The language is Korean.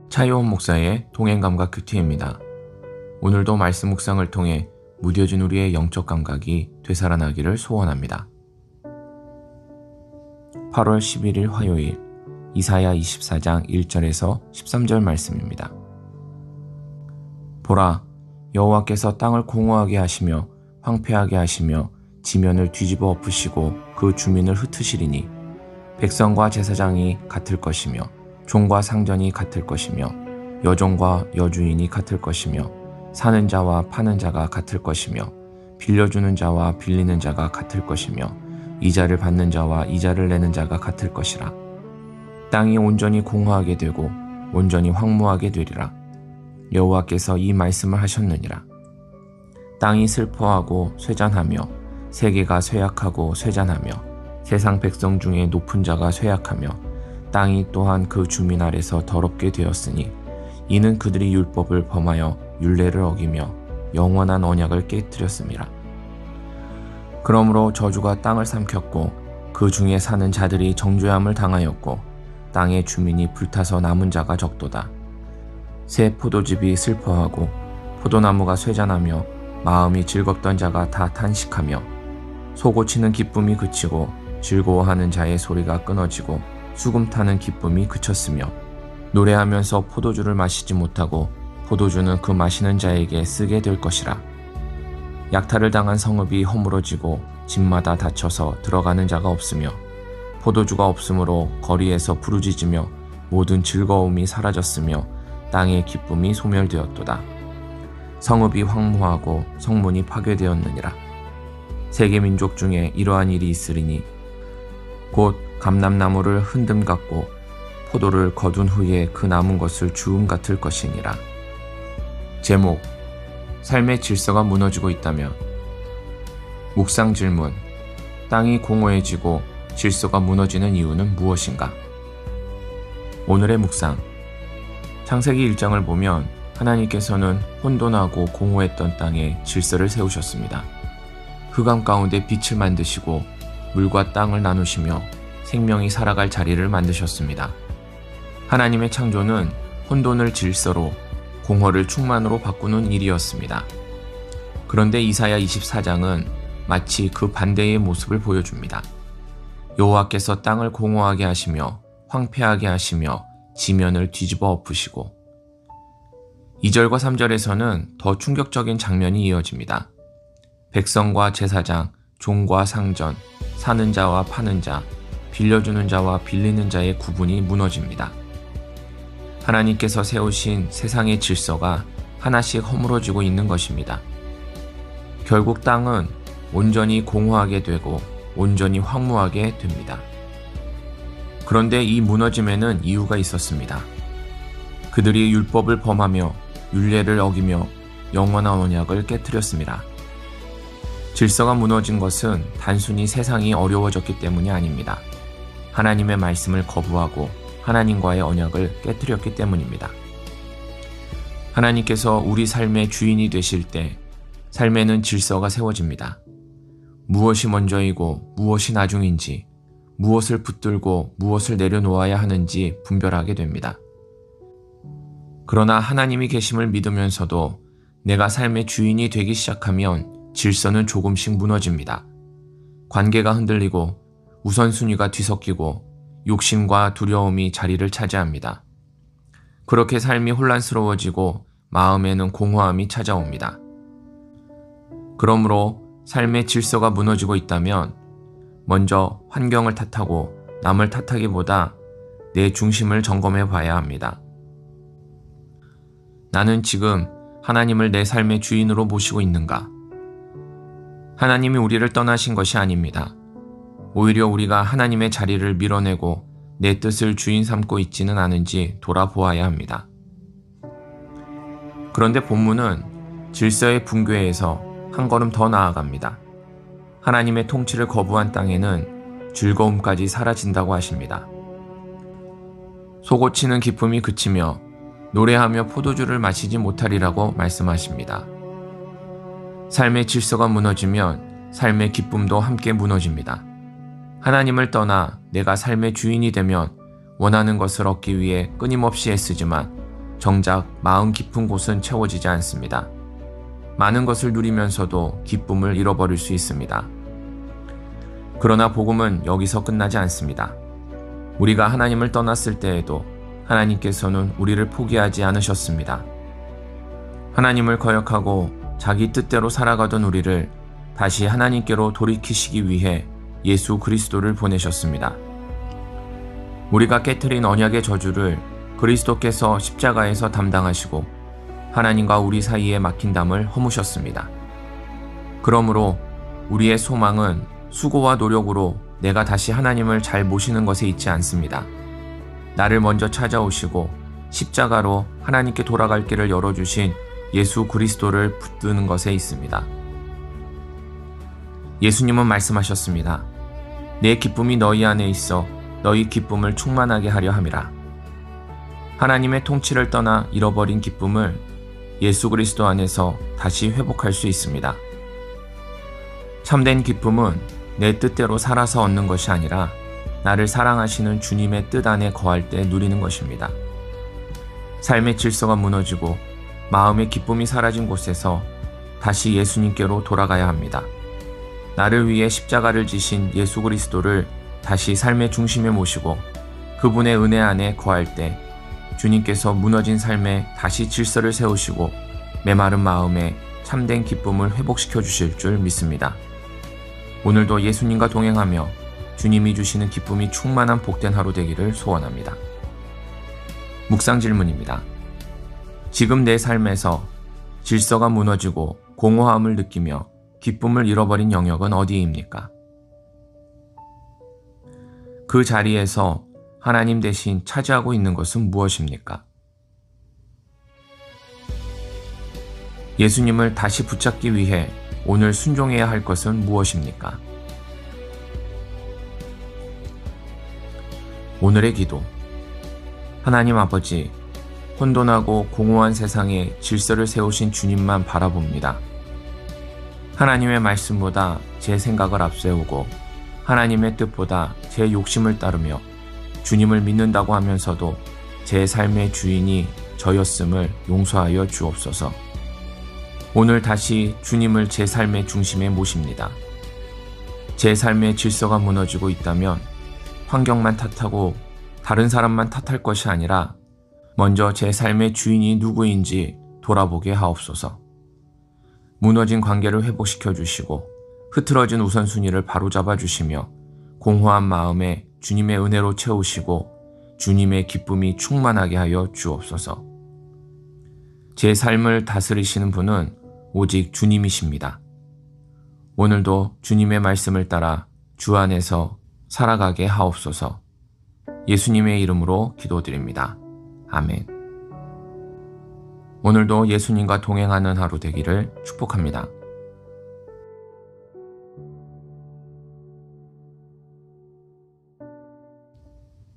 차이원 목사의 동행감각 큐티입니다. 오늘도 말씀 묵상을 통해 무뎌진 우리의 영적 감각이 되살아나기를 소원합니다. 8월 11일 화요일 이사야 24장 1절에서 13절 말씀입니다. 보라, 여호와께서 땅을 공허하게 하시며 황폐하게 하시며 지면을 뒤집어 엎으시고 그 주민을 흩으시리니 백성과 제사장이 같을 것이며 종과 상전이 같을 것이며 여종과 여주인이 같을 것이며 사는 자와 파는 자가 같을 것이며 빌려주는 자와 빌리는 자가 같을 것이며 이자를 받는 자와 이자를 내는 자가 같을 것이라. 땅이 온전히 공허하게 되고 온전히 황무하게 되리라. 여호와께서 이 말씀을 하셨느니라. 땅이 슬퍼하고 쇠잔하며 세계가 쇠약하고 쇠잔하며 세상 백성 중에 높은 자가 쇠약하며 땅이 또한 그 주민 아래서 더럽게 되었으니 이는 그들이 율법을 범하여 율례를 어기며 영원한 언약을 깨뜨렸음이라. 그러므로 저주가 땅을 삼켰고 그 중에 사는 자들이 정죄함을 당하였고 땅의 주민이 불타서 남은 자가 적도다. 새 포도즙이 슬퍼하고 포도나무가 쇠잔하며 마음이 즐겁던 자가 다 탄식하며 소고치는 기쁨이 그치고 즐거워하는 자의 소리가 끊어지고 수금 타는 기쁨이 그쳤으며 노래하면서 포도주를 마시지 못하고 포도주는 그 마시는 자에게 쓰게 될 것이라. 약탈을 당한 성읍이 허물어지고 집마다 닫혀서 들어가는 자가 없으며 포도주가 없으므로 거리에서 부르짖으며 모든 즐거움이 사라졌으며 땅의 기쁨이 소멸되었도다. 성읍이 황무하고 성문이 파괴되었느니라. 세계 민족 중에 이러한 일이 있으리니 곧 감람나무를 흔듦 같고 포도를 거둔 후에 그 남은 것을 주움 같을 것이니라. 제목, 삶의 질서가 무너지고 있다면. 묵상 질문, 땅이 공허해지고 질서가 무너지는 이유는 무엇인가? 오늘의 묵상, 창세기 1장을 보면 하나님께서는 혼돈하고 공허했던 땅에 질서를 세우셨습니다. 흑암 가운데 빛을 만드시고 물과 땅을 나누시며 생명이 살아갈 자리를 만드셨습니다. 하나님의 창조는 혼돈을 질서로, 공허를 충만으로 바꾸는 일이었습니다. 그런데 이사야 24장은 마치 그 반대의 모습을 보여줍니다. 여호와께서 땅을 공허하게 하시며 황폐하게 하시며 지면을 뒤집어 엎으시고. 2절과 3절에서는 더 충격적인 장면이 이어집니다. 백성과 제사장, 종과 상전, 사는 자와 파는 자, 빌려주는 자와 빌리는 자의 구분이 무너집니다. 하나님께서 세우신 세상의 질서가 하나씩 허물어지고 있는 것입니다. 결국 땅은 온전히 공허하게 되고 온전히 황무하게 됩니다. 그런데 이 무너짐에는 이유가 있었습니다. 그들이 율법을 범하며 율례를 어기며 영원한 언약을 깨뜨렸습니다. 질서가 무너진 것은 단순히 세상이 어려워졌기 때문이 아닙니다. 하나님의 말씀을 거부하고 하나님과의 언약을 깨뜨렸기 때문입니다. 하나님께서 우리 삶의 주인이 되실 때 삶에는 질서가 세워집니다. 무엇이 먼저이고 무엇이 나중인지, 무엇을 붙들고 무엇을 내려놓아야 하는지 분별하게 됩니다. 그러나 하나님이 계심을 믿으면서도 내가 삶의 주인이 되기 시작하면 질서는 조금씩 무너집니다. 관계가 흔들리고 우선순위가 뒤섞이고 욕심과 두려움이 자리를 차지합니다. 그렇게 삶이 혼란스러워지고 마음에는 공허함이 찾아옵니다. 그러므로 삶의 질서가 무너지고 있다면 먼저 환경을 탓하고 남을 탓하기보다 내 중심을 점검해 봐야 합니다. 나는 지금 하나님을 내 삶의 주인으로 모시고 있는가? 하나님이 우리를 떠나신 것이 아닙니다. 오히려 우리가 하나님의 자리를 밀어내고 내 뜻을 주인 삼고 있지는 않은지 돌아보아야 합니다. 그런데 본문은 질서의 붕괴에서 한 걸음 더 나아갑니다. 하나님의 통치를 거부한 땅에는 즐거움까지 사라진다고 하십니다. 소고치는 기쁨이 그치며 노래하며 포도주를 마시지 못하리라고 말씀하십니다. 삶의 질서가 무너지면 삶의 기쁨도 함께 무너집니다. 하나님을 떠나 내가 삶의 주인이 되면 원하는 것을 얻기 위해 끊임없이 애쓰지만 정작 마음 깊은 곳은 채워지지 않습니다. 많은 것을 누리면서도 기쁨을 잃어버릴 수 있습니다. 그러나 복음은 여기서 끝나지 않습니다. 우리가 하나님을 떠났을 때에도 하나님께서는 우리를 포기하지 않으셨습니다. 하나님을 거역하고 자기 뜻대로 살아가던 우리를 다시 하나님께로 돌이키시기 위해 예수 그리스도를 보내셨습니다. 우리가 깨트린 언약의 저주를 그리스도께서 십자가에서 담당하시고 하나님과 우리 사이에 막힌 담을 허무셨습니다. 그러므로 우리의 소망은 수고와 노력으로 내가 다시 하나님을 잘 모시는 것에 있지 않습니다. 나를 먼저 찾아오시고 십자가로 하나님께 돌아갈 길을 열어주신 예수 그리스도를 붙드는 것에 있습니다. 예수님은 말씀하셨습니다. 내 기쁨이 너희 안에 있어 너희 기쁨을 충만하게 하려 함이라. 하나님의 통치를 떠나 잃어버린 기쁨을 예수 그리스도 안에서 다시 회복할 수 있습니다. 참된 기쁨은 내 뜻대로 살아서 얻는 것이 아니라 나를 사랑하시는 주님의 뜻 안에 거할 때 누리는 것입니다. 삶의 질서가 무너지고 마음의 기쁨이 사라진 곳에서 다시 예수님께로 돌아가야 합니다. 나를 위해 십자가를 지신 예수 그리스도를 다시 삶의 중심에 모시고 그분의 은혜 안에 거할 때 주님께서 무너진 삶에 다시 질서를 세우시고 메마른 마음에 참된 기쁨을 회복시켜 주실 줄 믿습니다. 오늘도 예수님과 동행하며 주님이 주시는 기쁨이 충만한 복된 하루 되기를 소원합니다. 묵상 질문입니다. 지금 내 삶에서 질서가 무너지고 공허함을 느끼며 기쁨을 잃어버린 영역은 어디입니까? 그 자리에서 하나님 대신 차지하고 있는 것은 무엇입니까? 예수님을 다시 붙잡기 위해 오늘 순종해야 할 것은 무엇입니까? 오늘의 기도. 하나님 아버지, 혼돈하고 공허한 세상에 질서를 세우신 주님만 바라봅니다. 하나님의 말씀보다 제 생각을 앞세우고 하나님의 뜻보다 제 욕심을 따르며 주님을 믿는다고 하면서도 제 삶의 주인이 저였음을 용서하여 주옵소서. 오늘 다시 주님을 제 삶의 중심에 모십니다. 제 삶의 질서가 무너지고 있다면 환경만 탓하고 다른 사람만 탓할 것이 아니라 먼저 제 삶의 주인이 누구인지 돌아보게 하옵소서. 무너진 관계를 회복시켜 주시고 흐트러진 우선순위를 바로잡아 주시며 공허한 마음에 주님의 은혜로 채우시고 주님의 기쁨이 충만하게 하여 주옵소서. 제 삶을 다스리시는 분은 오직 주님이십니다. 오늘도 주님의 말씀을 따라 주 안에서 살아가게 하옵소서. 예수님의 이름으로 기도드립니다. 아멘. 오늘도 예수님과 동행하는 하루 되기를 축복합니다.